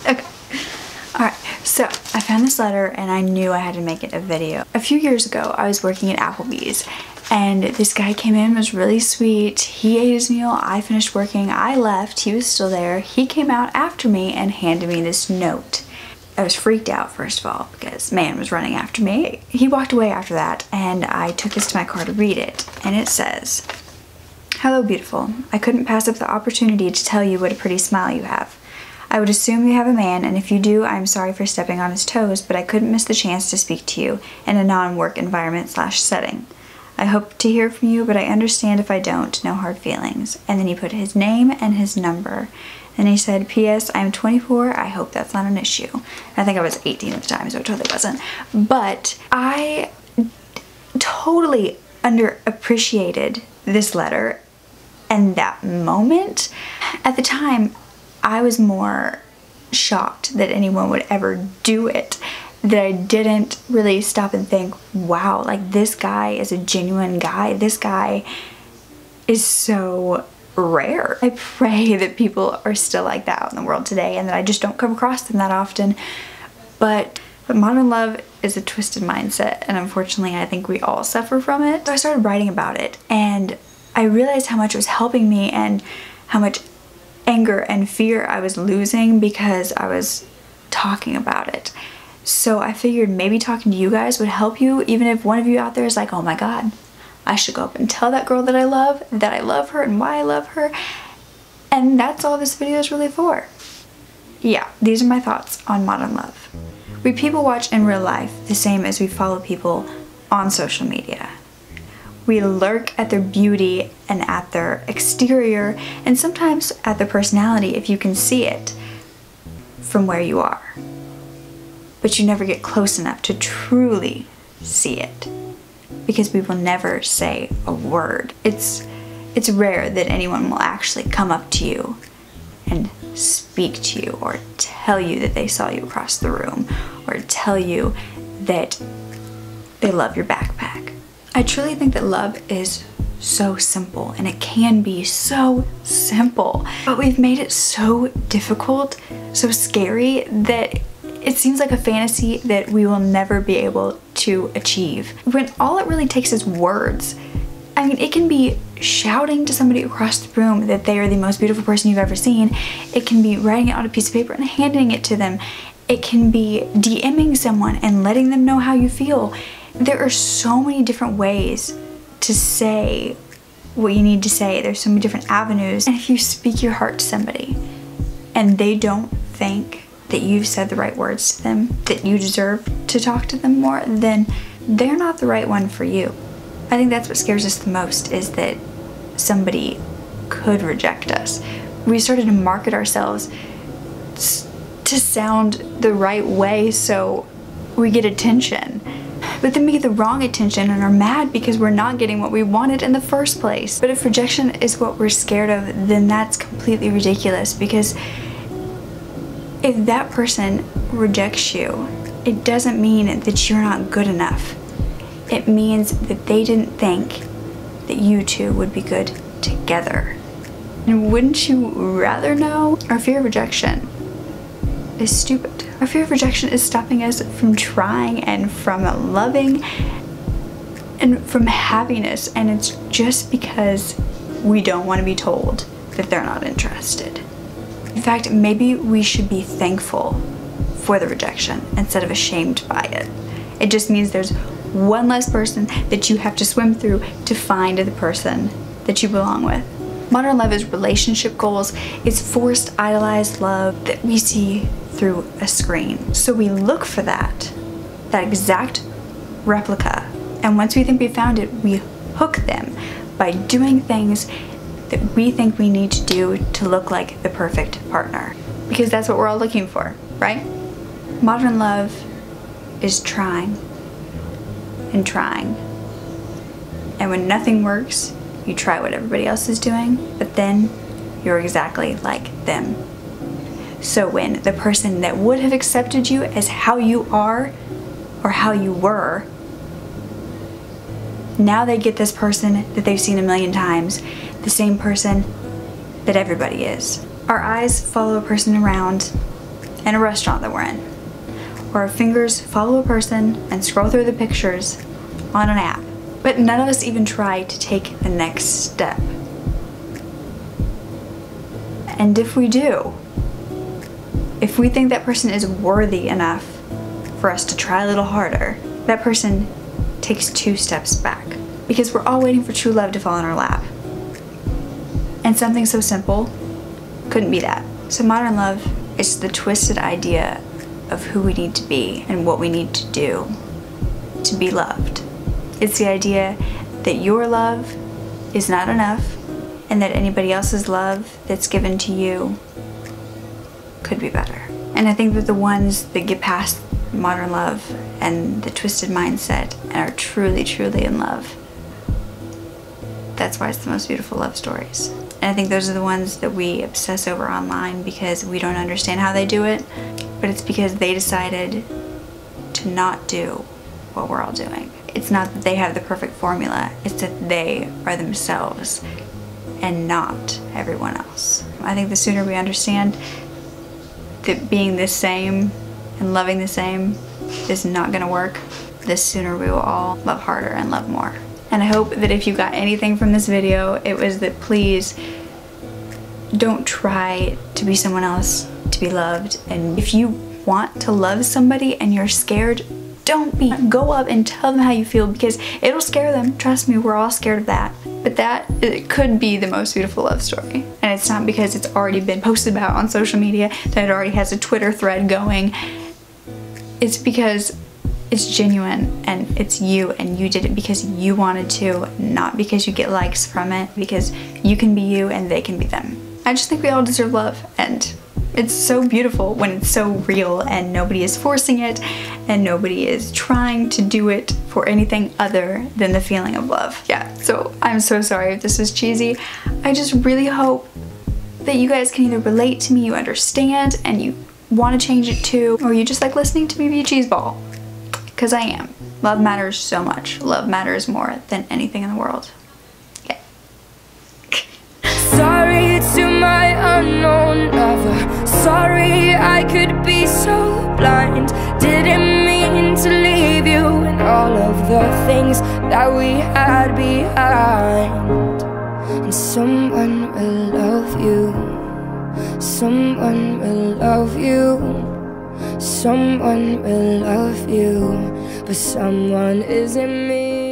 Okay. Alright, so I found this letter and I knew I had to make it a video. A few years ago, I was working at Applebee's and this guy came in, was really sweet. He ate his meal, I finished working, I left, he was still there. He came out after me and handed me this note. I was freaked out, first of all, because man was running after me. He walked away after that and I took this to my car to read it. And it says, "Hello, beautiful. I couldn't pass up the opportunity to tell you what a pretty smile you have. I would assume you have a man, and if you do, I'm sorry for stepping on his toes, but I couldn't miss the chance to speak to you in a non-work environment/setting. I hope to hear from you, but I understand if I don't, no hard feelings." And then he put his name and his number. And he said, "P.S. I'm 24, I hope that's not an issue." I think I was 18 at the time, so it totally wasn't. But I totally underappreciated this letter and that moment. At the time, I was more shocked that anyone would ever do it, that I didn't really stop and think, wow, like this guy is a genuine guy. This guy is so rare. I pray that people are still like that out in the world today and that I just don't come across them that often. But modern love is a twisted mindset, and unfortunately I think we all suffer from it. So I started writing about it and I realized how much it was helping me and how much anger and fear I was losing because I was talking about it. So I figured maybe talking to you guys would help you, even if one of you out there is like, oh my god, I should go up and tell that girl that I love her and why I love her. And that's all this video is really for. Yeah, these are my thoughts on modern love. We people watch in real life the same as we follow people on social media. We lurk at their beauty and at their exterior and sometimes at their personality if you can see it from where you are. But you never get close enough to truly see it because we will never say a word. It's rare that anyone will actually come up to you and speak to you or tell you that they saw you across the room or tell you that they love your backpack. I truly think that love is so simple, and it can be so simple, but we've made it so difficult, so scary, that it seems like a fantasy that we will never be able to achieve. When all it really takes is words. I mean, it can be shouting to somebody across the room that they are the most beautiful person you've ever seen. It can be writing it on a piece of paper and handing it to them. It can be DMing someone and letting them know how you feel. There are so many different ways to say what you need to say. There's so many different avenues. And if you speak your heart to somebody and they don't think that you've said the right words to them, that you deserve to talk to them more, then they're not the right one for you. I think that's what scares us the most, is that somebody could reject us. We started to market ourselves to sound the right way so we get attention. But then we get the wrong attention and are mad because we're not getting what we wanted in the first place. But if rejection is what we're scared of, then that's completely ridiculous, because if that person rejects you, it doesn't mean that you're not good enough. It means that they didn't think that you two would be good together. And wouldn't you rather know? Our fear of rejection is stupid. Our fear of rejection is stopping us from trying and from loving and from happiness, and it's just because we don't want to be told that they're not interested. In fact, maybe we should be thankful for the rejection instead of ashamed by it. It just means there's one less person that you have to swim through to find the person that you belong with. Modern love is relationship goals. It's forced, idolized love that we see through a screen. So we look for that exact replica. And once we think we found it, we hook them by doing things that we think we need to do to look like the perfect partner. Because that's what we're all looking for, right? Modern love is trying and trying. And when nothing works, you try what everybody else is doing, but then you're exactly like them. So when the person that would have accepted you as how you are or how you were, now they get this person that they've seen a million times, the same person that everybody is. Our eyes follow a person around in a restaurant that we're in, or our fingers follow a person and scroll through the pictures on an app. But none of us even try to take the next step. And if we do, if we think that person is worthy enough for us to try a little harder, that person takes 2 steps back. Because we're all waiting for true love to fall in our lap. And something so simple couldn't be that. So modern love is the twisted idea of who we need to be and what we need to do to be loved. It's the idea that your love is not enough and that anybody else's love that's given to you could be better. And I think that the ones that get past modern love and the twisted mindset and are truly, truly in love, that's why it's the most beautiful love stories. And I think those are the ones that we obsess over online because we don't understand how they do it, but it's because they decided to not do what we're all doing. It's not that they have the perfect formula, it's that they are themselves and not everyone else. I think the sooner we understand that being the same and loving the same is not gonna work, the sooner we will all love harder and love more. And I hope that if you got anything from this video, it was that please don't try to be someone else to be loved. And if you want to love somebody and you're scared, don't be. Go up and tell them how you feel because it'll scare them. Trust me, we're all scared of that. But it could be the most beautiful love story. And it's not because it's already been posted about on social media, that it already has a Twitter thread going. It's because it's genuine and it's you, and you did it because you wanted to, not because you get likes from it, because you can be you and they can be them. I just think we all deserve love, and it's so beautiful when it's so real and nobody is forcing it and nobody is trying to do it for anything other than the feeling of love. Yeah, so I'm so sorry if this was cheesy. I just really hope that you guys can either relate to me, you understand, and you want to change it too, or you just like listening to me be a cheeseball. Because I am. Love matters so much. Love matters more than anything in the world. Okay. Sorry to my unknown lover. Sorry I could be so blind. Didn't mean to leave you and all of the things that we had behind. And someone will love you. Someone will love you. Someone will love you, but someone isn't me.